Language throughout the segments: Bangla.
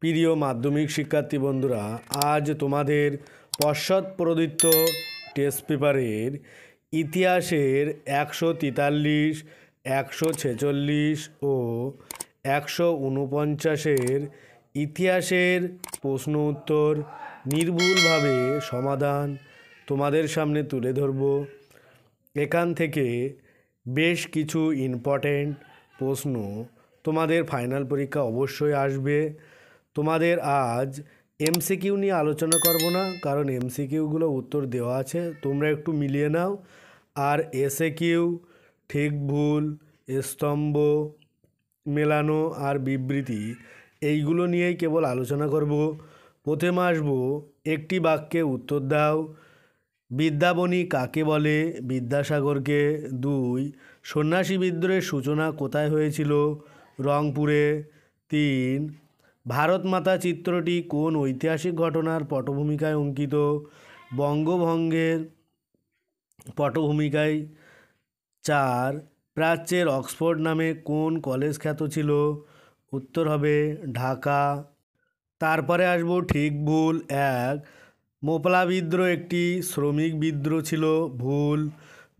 প্রিয় মাধ্যমিক শিক্ষার্থী বন্ধুরা, আজ তোমাদের পশ্চাৎ প্রদত্ত টেস্ট পেপারের ইতিহাসের 143, 146 ও 149-এর ইতিহাসের প্রশ্ন উত্তর নির্ভুলভাবে সমাধান তোমাদের সামনে তুলে ধরব। এখান থেকে বেশ কিছু ইম্পর্ট্যান্ট প্রশ্ন তোমাদের ফাইনাল পরীক্ষা অবশ্যই আসবে। তোমাদের আজ এমসিকিউ নিয়ে আলোচনা করব না, কারণ এমসিকিউগুলো উত্তর দেওয়া আছে, তোমরা একটু মিলিয়ে নাও। আর এসএকিউ, ঠিক ভুল, স্তম্ভ মেলানো আর বিবৃতি, এইগুলো নিয়েই কেবল আলোচনা করব। প্রথমে আসব, একটি বাক্যে উত্তর দাও। বিদ্যাবনী কাকে বলে? বিদ্যাসাগরকে। 2, সন্ন্যাসী বিদ্রোহের সূচনা কোথায় হয়েছিল? রংপুরে। 3, ভারত মাতা চিত্রটি কোন ঐতিহাসিক ঘটনার পটভূমিকায় অঙ্কিত? বঙ্গভঙ্গের পটভূমিকায়। 4, প্রাচ্যের অক্সফোর্ড নামে কোন কলেজ খ্যাত ছিল? উত্তর হবে ঢাকা। তারপরে আসব ঠিক ভুল। 1, মোপলা বিদ্রোহ একটি শ্রমিক বিদ্রোহ ছিল। ভুল।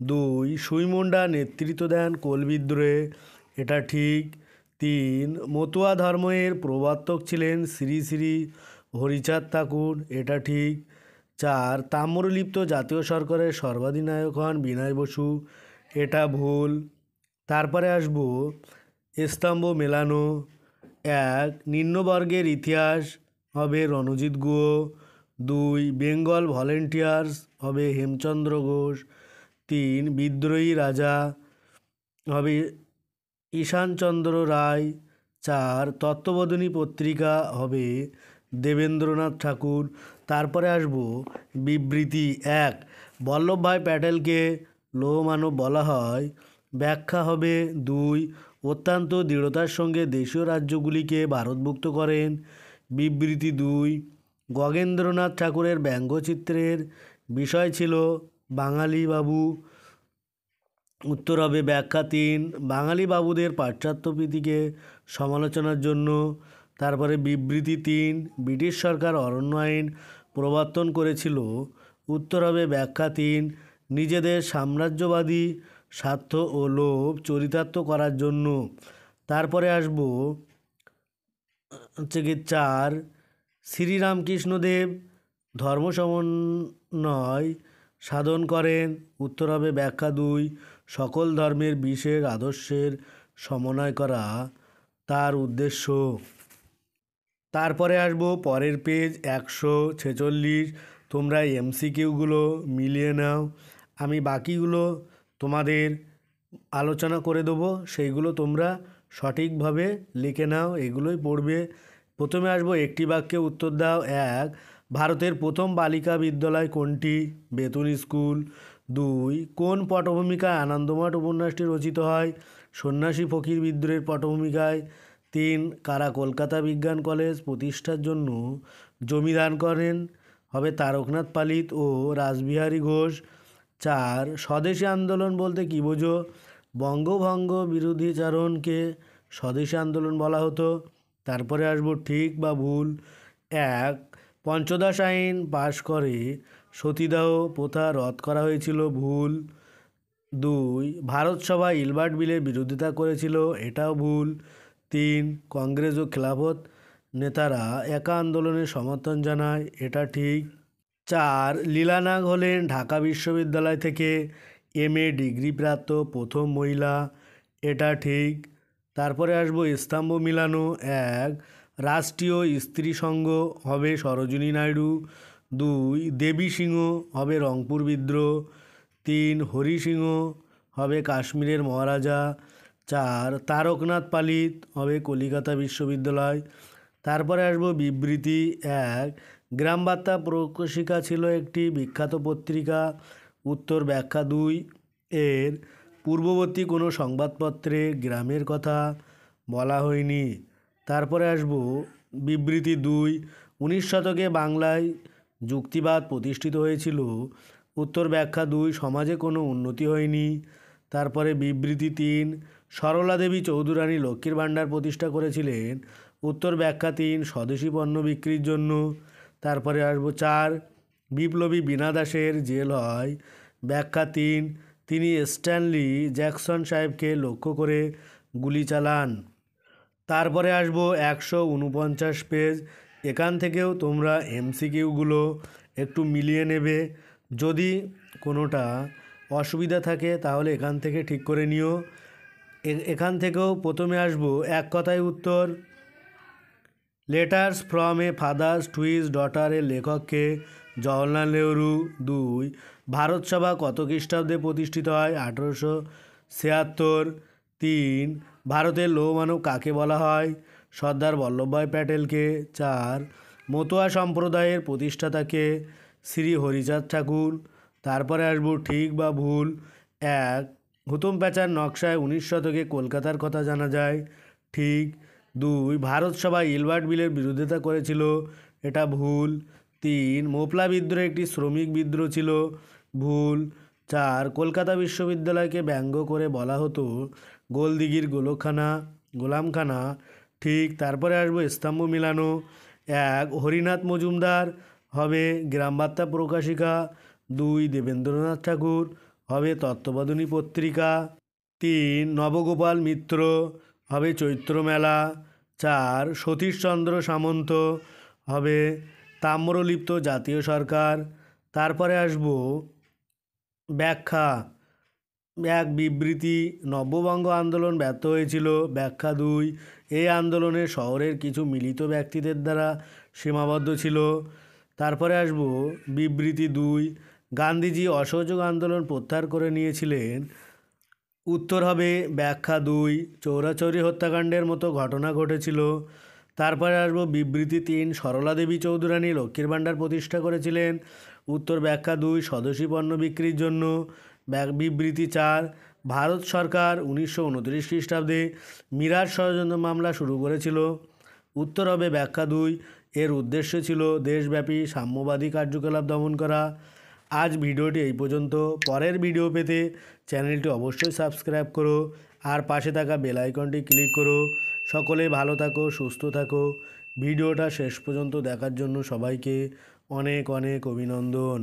2, সুইমুন্ডা নেতৃত্ব দেন কোল বিদ্রোহে। এটা ঠিক। 3, মতুয়া ধর্মের প্রবর্তক ছিলেন শ্রী শ্রী হরিচাঁদ ঠাকুর। এটা ঠিক। 4, তাম্রলিপ্ত জাতীয় সরকারের সর্বাধিনায়ক হন বিনয় বসু। এটা ভুল। তারপরে আসব স্তম্ভ মেলানো। 1, নিম্নবর্গের ইতিহাস হবে রণজিৎ গুহ। 2, বেঙ্গল ভলেন্টিয়ার্স হবে হেমচন্দ্র ঘোষ। 3, বিদ্রোহী রাজা হবে ঈশানচন্দ্র রায়। 4, তত্ত্ববোধিনী পত্রিকা হবে দেবেন্দ্রনাথ ঠাকুর। তারপরে আসব বিবৃতি। 1, বল্লভভাই প্যাটেলকে লৌহমানব বলা হয়। ব্যাখ্যা হবে 2, অত্যন্ত দৃঢ়তার সঙ্গে দেশীয় রাজ্যগুলিকে ভারতভুক্ত করেন। বিবৃতি 2, গগেন্দ্রনাথ ঠাকুরের ব্যঙ্গচিত্রের বিষয় ছিল বাঙালি বাবু। উত্তর হবে ব্যাখ্যা 3, বাঙালি বাবুদের পাশ্চাত্য প্রীতিকে সমালোচনার জন্য। তারপরে বিবৃতি 3, ব্রিটিশ সরকার অরণ্য আইন প্রবর্তন করেছিল। উত্তর হবে ব্যাখ্যা 3, নিজেদের সাম্রাজ্যবাদী স্বার্থ ও লোভ চরিতার্থ করার জন্য। তারপরে আসব হচ্ছে কি 4, শ্রীরামকৃষ্ণদেব ধর্ম সমন্বয় সাধন করেন। উত্তর হবে ব্যাখ্যা 2, সকল ধর্মের বিশেষ আদর্শের সমন্বয় করা তার উদ্দেশ্য। তারপরে আসব পরের পেজ 146। তোমরা এমসিকিউগুলো মিলিয়ে নাও, আমি বাকিগুলো তোমাদের আলোচনা করে দেবো, সেইগুলো তোমরা সঠিকভাবে লিখে নাও, এগুলোই পড়বে। প্রথমে আসবো, একটি বাক্যে উত্তর দাও। 1, ভারতের প্রথম বালিকা বিদ্যালয় কোনটি? বেতুল স্কুল। 2, কোন পটভূমিকায় আনন্দমঠ উপন্যাসটি রচিত হয়? সন্ন্যাসী ফকির বিদ্রোহের পটভূমিকায়। 3, কারা কলকাতা বিজ্ঞান কলেজ প্রতিষ্ঠার জন্য জমি দান করেন? হবে তারকনাথ পালিত ও রাসবিহারী ঘোষ। 4, স্বদেশী আন্দোলন বলতে কী বোঝো? বঙ্গভঙ্গ বিরোধীচারণকে স্বদেশী আন্দোলন বলা হতো। তারপরে আসবো ঠিক বা ভুল। 1, পঞ্চদশ আইন পাশ করে সতীদাহ প্রথা রদ করা হয়েছিল। ভুল। 2, ভারত সভা ইলবার্ট বিলের বিরোধিতা করেছিল। এটাও ভুল। 3, কংগ্রেস ও খেলাফত নেতারা একা আন্দোলনের সমর্থন জানায়। এটা ঠিক। 4, লীলা নাগ হলেন ঢাকা বিশ্ববিদ্যালয় থেকে MA ডিগ্রি প্রাপ্ত প্রথম মহিলা। এটা ঠিক। তারপরে আসবো স্তম্ভ মিলানো। 1, রাষ্ট্রীয় স্ত্রী সংঘ হবে সরোজিনী নাইডু। 2, দেবী সিংহ হবে রংপুর বিদ্রোহ। 3, হরি সিংহ হবে কাশ্মীরের মহারাজা। 4, তারকনাথ পালিত হবে কলিকাতা বিশ্ববিদ্যালয়। তারপরে আসবো বিবৃতি। 1, গ্রাম বার্তা প্রকাশিকা ছিল একটি বিখ্যাত পত্রিকা। উত্তর ব্যাখ্যা 2, এর পূর্ববর্তী কোনো সংবাদপত্রে গ্রামের কথা বলা হয়নি। তারপরে আসবো বিবৃতি 2, 19 শতকে বাংলায় যুক্তিবাদ প্রতিষ্ঠিত হয়েছিল। উত্তর ব্যাখ্যা 2, সমাজে কোনো উন্নতি হয়নি। তারপরে বিবৃতি 3, সরলা দেবী চৌধুরানী লক্ষ্মীর ভাণ্ডার প্রতিষ্ঠা করেছিলেন। উত্তর ব্যাখ্যা 3 স্বদেশি পণ্য বিক্রির জন্য। তারপরে আসবো 4 বিপ্লবী বীণা দাসের জেল হয়। ব্যাখ্যা 3 তিনি স্ট্যানলি জ্যাকসন সাহেবকে লক্ষ্য করে গুলি চালান। তারপরে আসবো 149 পেজ। এখান থেকেও তোমরা এমসিকিউগুলো একটু মিলিয়ে নেবে। যদি কোনোটা অসুবিধা থাকে তাহলে এখান থেকে ঠিক করে নিও। এখান থেকেও প্রথমে আসবো এক কথায় উত্তর। Letters from a fathers to his ডটারের লেখককে জওহরলাল নেহরু। 2 ভারত সভা কত খ্রিস্টাব্দে প্রতিষ্ঠিত হয়? 1876। 3 ভারতের লৌহমানব কাকে বলা হয়? সর্দার বল্লভভাই প্যাটেলকে। 4 মতুয়া সম্প্রদায়ের প্রতিষ্ঠাতাকে? শ্রী হরিচাঁদ ঠাকুর। তারপরে আসবো ঠিক বা ভুল। 1 হুতুম প্যাঁচার নকশায় 19 শতকে কলকাতার কথা জানা যায়। ঠিক। 2 ভারত সভা ইলবার্ট বিলের বিরোধিতা করেছিল। এটা ভুল। 3 মোপলা বিদ্রোহ একটি শ্রমিক বিদ্রোহ ছিল। ভুল। 4 কলকাতা বিশ্ববিদ্যালয়কে ব্যঙ্গ করে বলা হতো গোলদিঘির গোলামখানা। ঠিক। তারপরে আসবো স্তম্ভ মিলানো। 1 হরিনাথ মজুমদার হবে গ্রামবার্তা প্রকাশিকা। 2 দেবেন্দ্রনাথ ঠাকুর হবে তত্ত্ববোধিনী পত্রিকা। 3 নবগোপাল মিত্র হবে চৈত্রমেলা। 4 সতীশচন্দ্র সামন্ত হবে তাম্রলিপ্ত জাতীয় সরকার। তারপরে আসবো ব্যাখ্যা 1 বিবৃতি নব্যবঙ্গ আন্দোলন ব্যর্থ হয়েছিল। ব্যাখ্যা 2 এই আন্দোলনে শহরের কিছু মিলিত ব্যক্তিদের দ্বারা সীমাবদ্ধ ছিল। তারপরে আসবো বিবৃতি 2 গান্ধীজি অসহযোগ আন্দোলন প্রত্যাহার করে নিয়েছিলেন। উত্তর হবে ব্যাখ্যা 2 চৌরাচৌরি হত্যাকাণ্ডের মতো ঘটনা ঘটেছিল। তারপরে আসবো বিবৃতি 3 সরলা দেবী চৌধুরানী লক্ষ্মীর ভাণ্ডার প্রতিষ্ঠা করেছিলেন। উত্তর ব্যাখ্যা 2 স্বদেশি পণ্য বিক্রির জন্য। বিবৃতি 4 ভারত সরকার 1929 খ্রিস্টাব্দে মিরাট ষড়যন্ত্র মামলা শুরু করেছিল। উত্তর হবে ব্যাখ্যা 2 এর উদ্দেশ্য ছিল দেশব্যাপী সাম্যবাদী কার্যকলাপ দমন করা। আজ ভিডিওটি এই পর্যন্ত। পরের ভিডিও পেতে চ্যানেলটি অবশ্যই সাবস্ক্রাইব করো আর পাশে থাকা বেল আইকনটি ক্লিক করো। সকলে ভালো থাকো, সুস্থ থাকো। ভিডিওটা শেষ পর্যন্ত দেখার জন্য সবাইকে অনেক অনেক অভিনন্দন।